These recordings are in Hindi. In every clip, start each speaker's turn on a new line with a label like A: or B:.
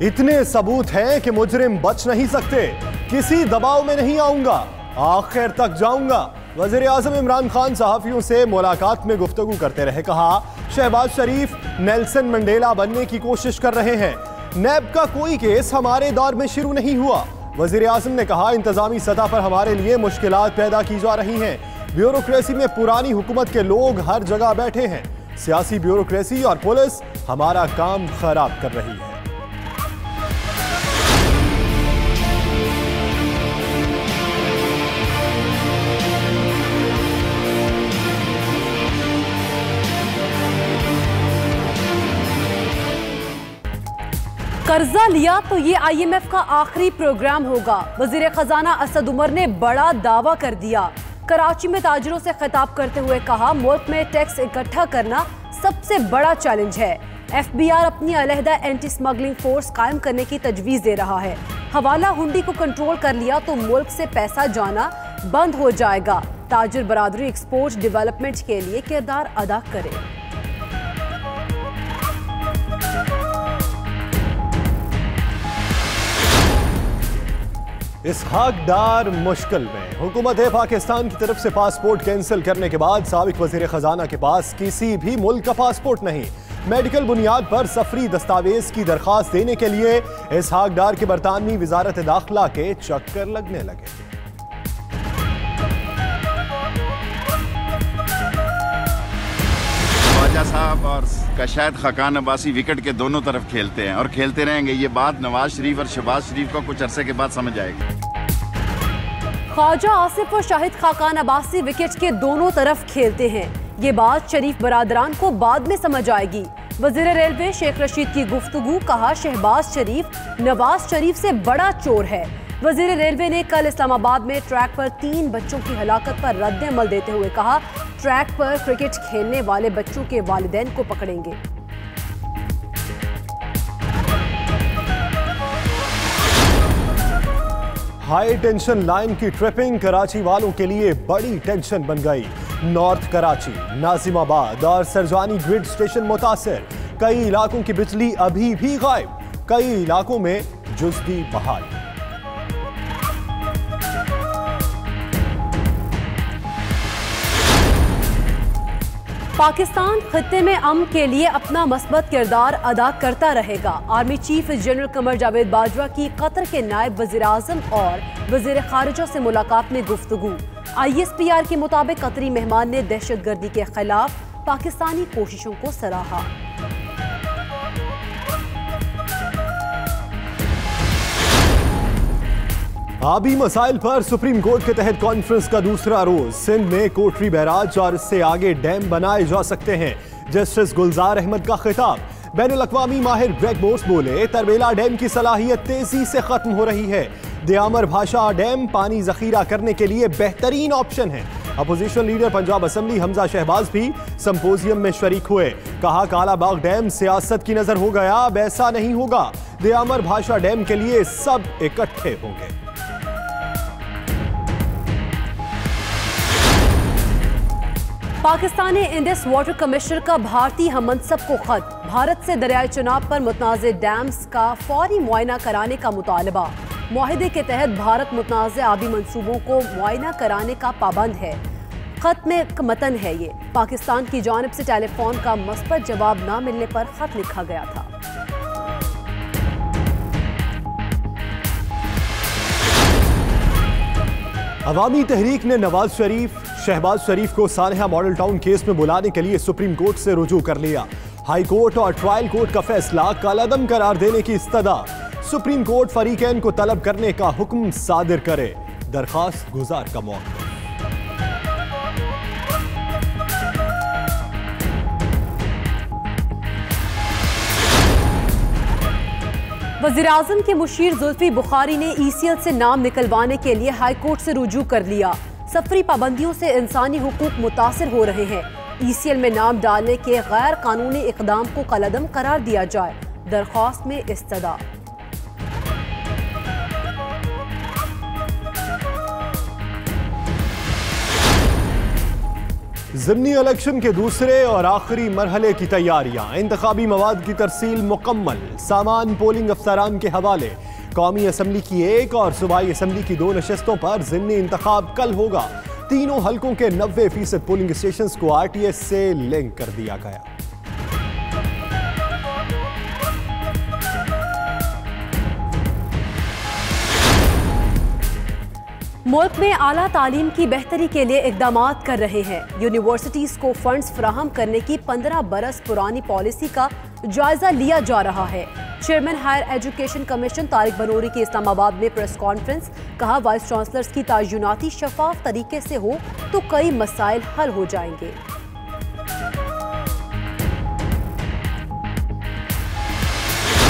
A: इतने सबूत हैं कि मुजरिम बच नहीं सकते। किसी दबाव में नहीं आऊंगा, आखिर तक जाऊंगा। वजीर आजम इमरान खान सहाफियों से मुलाकात में गुफ्तगू करते रहे। कहा, शहबाज शरीफ नेल्सन मंडेला बनने की कोशिश कर रहे हैं। नैब का कोई केस हमारे दौर में शुरू नहीं हुआ। वजीर आजम ने कहा, इंतजामी सतह पर हमारे लिए मुश्किलात पैदा की जा रही हैं। ब्यूरोक्रेसी में पुरानी हुकूमत के लोग हर जगह बैठे हैं। सियासी ब्यूरोक्रेसी और पुलिस हमारा काम खराब कर रही है।
B: कर्जा लिया तो ये IMF का आखिरी प्रोग्राम होगा। वजीर खजाना असद उमर ने बड़ा दावा कर दिया। कराची में ताजिरों से खिताब करते हुए कहा, मुल्क में टैक्स इकट्ठा करना सबसे बड़ा चैलेंज है। FBI अपनी अलहदा एंटी स्मगलिंग फोर्स कायम करने की तजवीज़ दे रहा है। हवाला हुंडी को कंट्रोल कर लिया तो मुल्क से पैसा जाना बंद हो जाएगा। ताजिर बरादरी एक्सपोर्ट डेवलपमेंट के लिए किरदार अदा करे।
A: इसहाक डार मुश्किल में। हुकूमत पाकिस्तान की तरफ से पासपोर्ट कैंसिल करने के बाद साबिक वजीर खजाना के पास किसी भी मुल्क का पासपोर्ट नहीं। मेडिकल बुनियाद पर सफरी दस्तावेज की दरखास्त देने के लिए इसहाक डार के बरतानवी वजारत दाखिला के चक्कर लगने लगे।
C: ख्वाजा साहब और कशायद खाकान अब्बासी विकेट के दोनों तरफ खेलते हैं और खेलते रहेंगे। ये बात नवाज शरीफ और शहबाज शरीफ को कुछ अरसे के बाद समझ आएगी।
B: ख्वाजा आसिफ और शाहिद खाकान अब्बासी विकेट के दोनों तरफ खेलते हैं। ये बात शरीफ बरादरान को बाद में समझ आएगी। वजीर रेलवे शेख रशीद की गुफ्तगू। कहा, शहबाज शरीफ नवाज शरीफ से बड़ा चोर है। वजीर रेलवे ने कल इस्लामाबाद में ट्रैक पर 3 बच्चों की हलाकत पर रद्द अमल देते हुए कहा, ट्रैक पर क्रिकेट खेलने वाले बच्चों के वालिदैन को पकड़ेंगे।
A: हाई टेंशन लाइन की ट्रिपिंग कराची वालों के लिए बड़ी टेंशन बन गई। नॉर्थ कराची, नाजिमाबाद और सरजानी ग्रिड स्टेशन मुतासिर। कई इलाकों की बिजली अभी भी गायब, कई इलाकों में जुज़वी बहाल।
B: पाकिस्तान खित्ते में अमन के लिए अपना मस्बत किरदार अदा करता रहेगा। Army chief general Qamar Javed Bajwa की कतर के नायब वजीर आजम और वजीर खारिजा से मुलाकात में गुफ्तगू। ISPR के मुताबिक कतरी मेहमान ने दहशतगर्दी के खिलाफ पाकिस्तानी कोशिशों को सराहा।
A: आबी मसाइल पर सुप्रीम कोर्ट के तहत कॉन्फ्रेंस का दूसरा रोज। सिंध में कोटरी बैराज और इससे आगे डैम बनाए जा सकते हैं। जस्टिस गुलजार अहमद का खिताब। बैनुल-अक़वामी माहिर ग्रेग मोर्स बोले, तरबेला डैम की सलाहियत तेजी से खत्म हो रही है। दियामर भाषा डैम पानी जखीरा करने के लिए बेहतरीन ऑप्शन है। Opposition leader Punjab assembly Hamza Shahbaz भी संपोजियम में शरीक हुए। कहा, कालाबाग डैम सियासत की नजर हो गया, अब ऐसा नहीं होगा। दियामर भाषा डैम के लिए सब इकट्ठे होंगे।
B: पाकिस्तानी इंडस वाटर कमिश्नर का भारतीय हममनसब को खत। भारत से दरियाई चुनाव पर मुतनाज़ डैम्स का फौरी मुआयना कराने का मुतालबा। मुआहिदे के तहत भारत मुतनाज़ आबी मंसूबों को मुआयना कराने का पाबंद है। खत में मतन है ये। पाकिस्तान की जानिब से टेलीफोन का मस्बत जवाब न मिलने पर खत लिखा गया था।
A: अवामी तहरीक ने नवाज शरीफ, शहबाज शरीफ को सानहा मॉडल टाउन केस में बुलाने के लिए सुप्रीम कोर्ट से रुजू कर लिया। हाई कोर्ट और ट्रायल कोर्ट का फैसला कलअदम करार देने की इस्तदा। सुप्रीम कोर्ट फरीकैन को तलब करने का हुक्म सादिर करे। दरखास्त गुजार का मौका।
B: वज़ीर आज़म के मुशीर जुल्फी बुखारी ने ECL से नाम निकलवाने के लिए हाई कोर्ट से रुजू कर लिया। सफरी पाबंदियों से इंसानी हुकूक मुतासिर हो रहे हैं। ECL में नाम डालने के गैर कानूनी इकदाम को कलअदम करार दिया जाए। दरख्वास्त में इस्तदा।
A: ज़िमनी इलेक्शन के दूसरे और आखिरी मरहले की तैयारियां, इंतखाबी मवाद की तरसील मुकम्मल, सामान पोलिंग अफसरान के हवाले। कौमी असम्बली की 1 और सूबाई असम्बली की 2 नशस्तों पर ज़िमनी इंतखाब कल होगा। तीनों हलकों के 90% पोलिंग स्टेशन को RTS से लिंक कर दिया गया।
B: मुल्क में आला तालीम की बेहतरी के लिए इक़दामात कर रहे हैं। यूनिवर्सिटीज़ को फंड्स फराहम करने की 15 बरस पुरानी पॉलिसी का जायजा लिया जा रहा है। Chairman higher education commission Tariq Banuri की इस्लामाबाद में प्रेस कॉन्फ्रेंस। कहा, वाइस चांसलर्स की तयनाती शफाफ तरीके से हो तो कई मसाइल हल हो जाएंगे।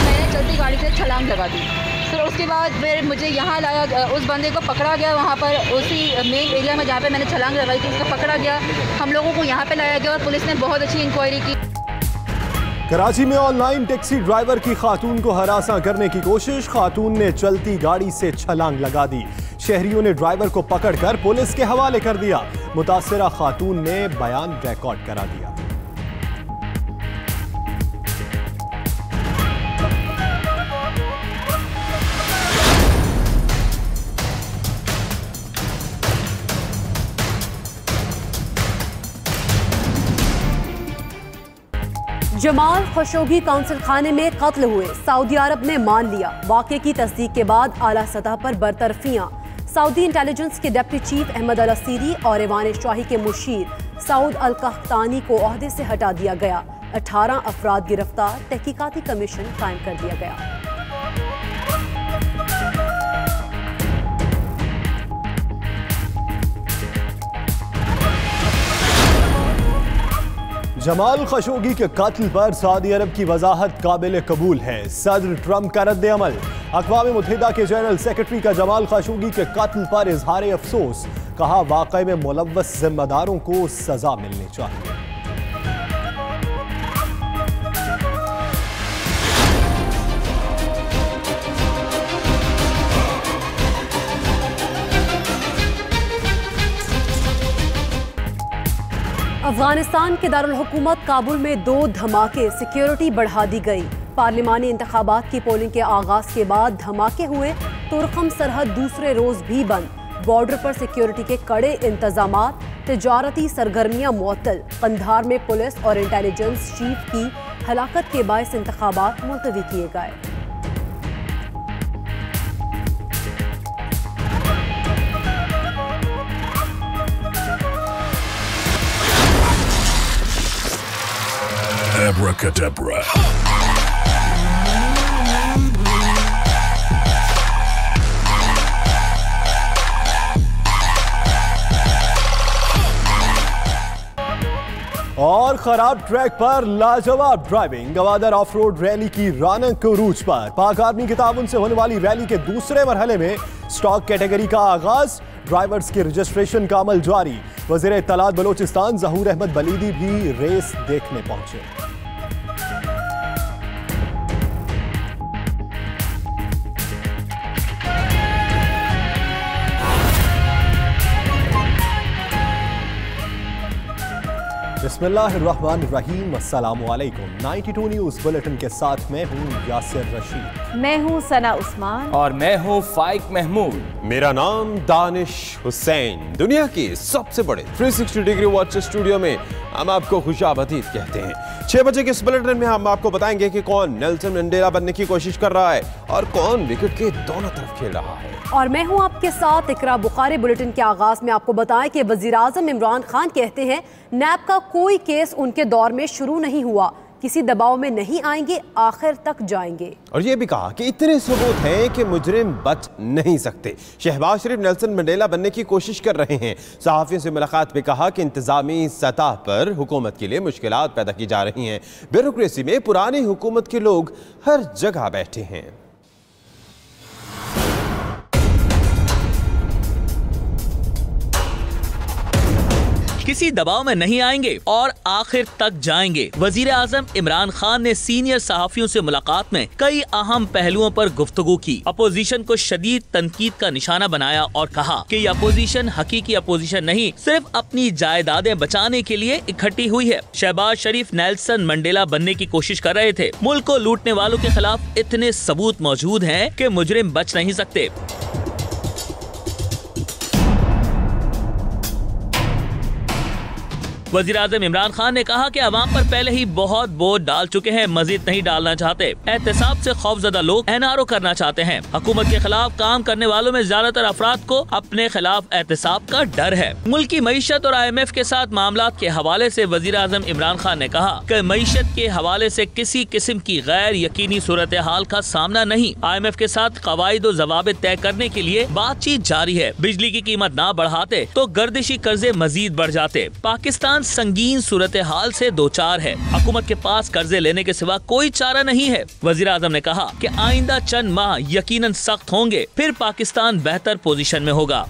D: मैंने चलती गाड़ी से छलांग लगा दी, फिर उसके बाद फिर मुझे यहाँ लाया, उस बंदे को पकड़ा गया वहाँ पर उसी मेन एरिया में जहाँ पे मैंने छलांग लगाई थी, उसको पकड़ा गया। हम लोगों को यहाँ पे लाया गया और पुलिस ने बहुत अच्छी इंक्वायरी की।
A: कराची में ऑनलाइन टैक्सी ड्राइवर की खातून को हरासा करने की कोशिश, खातून ने चलती गाड़ी से छलांग लगा दी। शहरियों ने ड्राइवर को पकड़कर पुलिस के हवाले कर दिया। मुतासिरा खातून ने बयान रिकॉर्ड करा दिया।
B: जमाल खशोगी काउंसिल खाने में कत्ल हुए, सऊदी अरब ने मान लिया। वाक़े की तस्दीक के बाद आला सतह पर बरतरफियां। सऊदी इंटेलिजेंस के डिप्टी चीफ अहमद अल असीरी और ऐवान शाही के मुशीर सऊद अल कहतानी को ओहदे से हटा दिया गया। 18 अफराद गिरफ्तार, तहकीकाती कमीशन कायम कर दिया गया।
A: जमाल खशोगी के कत्ल पर सऊदी अरब की वजाहत काबिल कबूल है। सदर ट्रंप का रद्द अमल। अक़वाम मुत्तहिदा के जनरल सेक्रेटरी का जमाल खशोगी के कत्ल पर इजहार अफसोस। कहा, वाक़े में मुलव्वस जिम्मेदारों को सजा मिलनी चाहिए।
B: अफगानिस्तान के दारुल हुकूमत काबुल में 2 धमाके, सिक्योरिटी बढ़ा दी गई। पार्लिमानी इंतखाबात की पोलिंग के आगाज के बाद धमाके हुए। तुर्कम सरहद दूसरे रोज भी बंद। बॉर्डर पर सिक्योरिटी के कड़े इंतजामात। तिजारती सरगर्मियां मुअत्तल। कंधार में पुलिस और इंटेलिजेंस चीफ की हलाकत के बायस इंतखाबात मुलतवी किए गए।
E: Abracadabra.
A: और खराब ट्रैक पर लाजवाब driving. Gwadar of road rally की रौनक उरूज पर। पाक आर्मी के ताउन से होने वाली रैली के दूसरे मरहले में स्टॉक कैटेगरी का आगाज। ड्राइवर्स के रजिस्ट्रेशन का अमल जारी। वज़ीर इत्तलात बलोचिस्तान ज़हूर अहमद बलीदी भी रेस देखने पहुंचे। बिस्मिल्लाहिर्रहमानिर्रहीम, अस्सलामुअलैकुम। 92 न्यूज़ बुलेटिन के साथ मैं हूँ यासिर रशीद।
F: मैं हूँ सना उस्मान
G: और मैं हूँ फाइक महमूद।
H: मेरा नाम दानिश हुसैन। दुनिया की सबसे बड़े 360 डिग्री वॉच स्टूडियो में हम आपको खुशाबदीद कहते हैं। 6 बजे के इस बुलेटिन में हम आपको बताएंगे कि कौन नेल्सन मंडेला बनने की कोशिश कर रहा है और कौन विकेट के दोनों तरफ खेल रहा है।
B: और मैं हूं आपके साथ इकरा बुखारी। बुलेटिन के आगाज में आपको बताएं कि वज़ीर-ए-आज़म इमरान खान कहते हैं नैब का कोई केस उनके दौर में शुरू नहीं हुआ, किसी दबाव में नहीं आएंगे, आखिर तक जाएंगे।
H: और ये भी कहा कि इतने सबूत हैं कि मुजरिम बच नहीं सकते। शहबाज शरीफ नेल्सन मंडेला बनने की कोशिश कर रहे हैं। सहाफ़ियों से मुलाकात में कहा कि इंतजामी सतह पर हुकूमत के लिए मुश्किलात पैदा की जा रही हैं। ब्यूरोक्रेसी में पुरानी हुकूमत के लोग हर जगह बैठे हैं।
E: किसी दबाव में नहीं आएंगे और आखिर तक जाएंगे। वजीर आजम इमरान खान ने सीनियर सहाफियों से मुलाकात में कई अहम पहलुओं पर गुफ्तगू की। अपोजिशन को शदीद तनकीद का निशाना बनाया और कहा कि ये अपोजिशन हकीकी अपोजिशन नहीं, सिर्फ अपनी जायदादें बचाने के लिए इकट्ठी हुई है। शहबाज शरीफ नेल्सन मंडेला बनने की कोशिश कर रहे थे। मुल्क को लूटने वालों के खिलाफ इतने सबूत मौजूद हैं कि मुजरिम बच नहीं सकते। वज़ीर आज़म इमरान खान ने कहा कि अवाम पर पहले ही बहुत बोझ डाल चुके हैं, मजीद नहीं डालना चाहते। एहतसाब से खौफजदा लोग एनआरओ करना चाहते हैं। हुकूमत के खिलाफ काम करने वालों में ज्यादातर अफराद को अपने खिलाफ एहतसाब का डर है। मुल्क की मईशत और IMF के साथ मामलात के हवाले से वज़ीर आज़म इमरान खान ने कहा कि मईशत के हवाले से किसी किस्म की गैर यकीनी सूरत हाल का सामना नहीं। IMF के साथ कवायद और ज़वाबित तय करने के लिए बातचीत जारी है। बिजली की कीमत ना बढ़ाते तो गर्दिशी कर्जे मजीद बढ़ जाते। पाकिस्तान संगीन सूरत हाल से दो चार है। हुकूमत के पास कर्जे लेने के सिवा कोई चारा नहीं है। वज़ीर आज़म ने कहा कि आइंदा चंद माह यकीनन सख्त होंगे, फिर पाकिस्तान बेहतर पोजीशन में होगा।